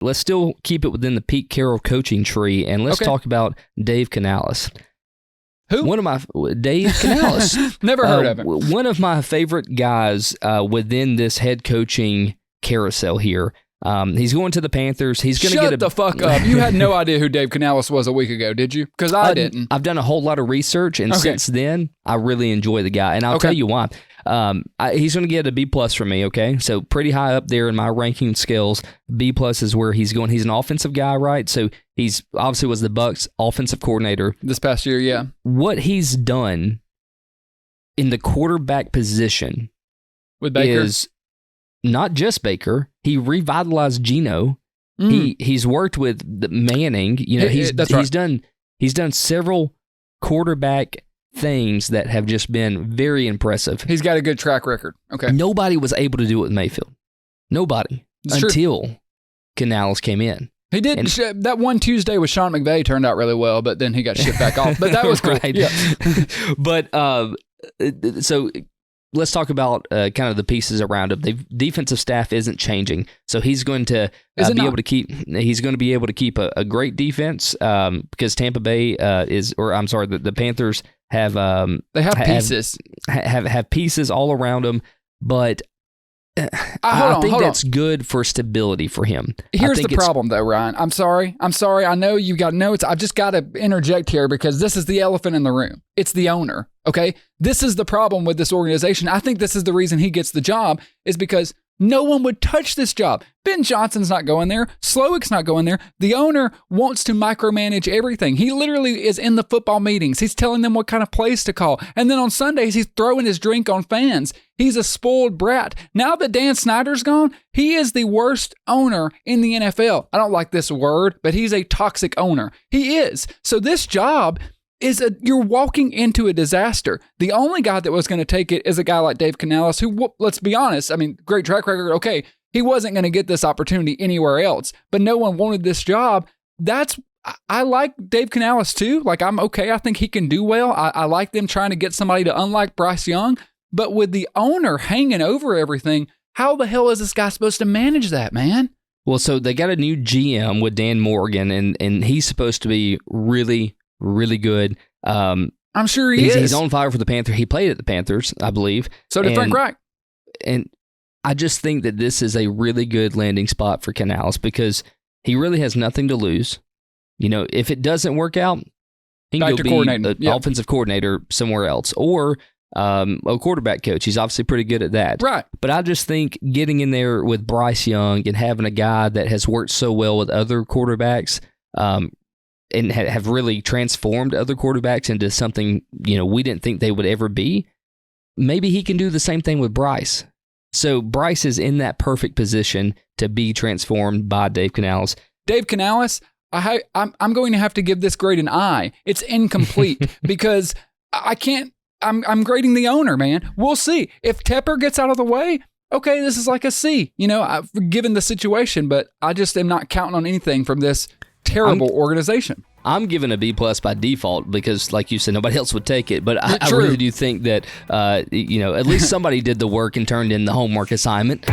let's still keep it within the Pete Carroll coaching tree, and let's talk about Dave Canales. Who? Dave Canales. Never heard of him. One of my favorite guys within this head coaching carousel here. He's going to the Panthers. He's going to Shut the fuck up. You had no idea who Dave Canales was a week ago, did you? Because I didn't. I've done a whole lot of research, and since then, I really enjoy the guy. And I'll tell you why. He's going to get a B+ from me, okay? So pretty high up there in my ranking scales. B+ is where he's going. He's an offensive guy, right? So he's obviously was the Bucs offensive coordinator. This past year, yeah. What he's done in the quarterback position with Baker is not just Baker. He revitalized Geno. He's worked with Manning. You know, he's done several quarterback things that have just been very impressive. He's got a good track record. Okay. Nobody was able to do it with Mayfield. Nobody. It's until true. Canales came in. He did. That one Tuesday with Sean McVay turned out really well, but then he got shipped back off. But that was cool. Right. Yeah. But so let's talk about kind of the pieces around him. The defensive staff isn't changing, so he's going to be able to keep. He's going to be able to keep a great defense because Tampa Bay the Panthers have pieces. Have pieces all around them, but I think that's good for stability for him. Here's the problem, though, Ryan. I'm sorry. I know you got notes. I just got to interject here because this is the elephant in the room. It's the owner, okay? This is the problem with this organization. I think this is the reason he gets the job is because no one would touch this job. Ben Johnson's not going there. Slowick's not going there. The owner wants to micromanage everything. He literally is in the football meetings. He's telling them what kind of plays to call. And then on Sundays, he's throwing his drink on fans. He's a spoiled brat. Now that Dan Snyder's gone, he is the worst owner in the NFL. I don't like this word, but he's a toxic owner. He is. So this job you're walking into a disaster. The only guy that was going to take it is a guy like Dave Canales, who, let's be honest, I mean, great track record. Okay, he wasn't going to get this opportunity anywhere else, but no one wanted this job. I like Dave Canales too. Like, I'm okay. I think he can do well. I like them trying to get somebody to unlike Bryce Young, but with the owner hanging over everything, how the hell is this guy supposed to manage that, man? Well, so they got a new GM with Dan Morgan, and he's supposed to be really, really good. I'm sure he is. He's on fire for the Panthers. He played at the Panthers, I believe. So did Frank Reich. And I just think that this is a really good landing spot for Canales because he really has nothing to lose. You know, if it doesn't work out, he can go be an offensive coordinator somewhere else or a quarterback coach. He's obviously pretty good at that. Right. But I just think getting in there with Bryce Young and having a guy that has worked so well with other quarterbacks and have really transformed other quarterbacks into something, you know, we didn't think they would ever be. Maybe he can do the same thing with Bryce. So Bryce is in that perfect position to be transformed by Dave Canales. Dave Canales, I'm going to have to give this grade an I. It's incomplete because I can't. I'm grading the owner, man. We'll see if Tepper gets out of the way. Okay, this is like a C. You know, given the situation, but I just am not counting on anything from this terrible organization. I'm giving a B+ by default because, like you said, nobody else would take it. But I really do think that, at least somebody did the work and turned in the homework assignment.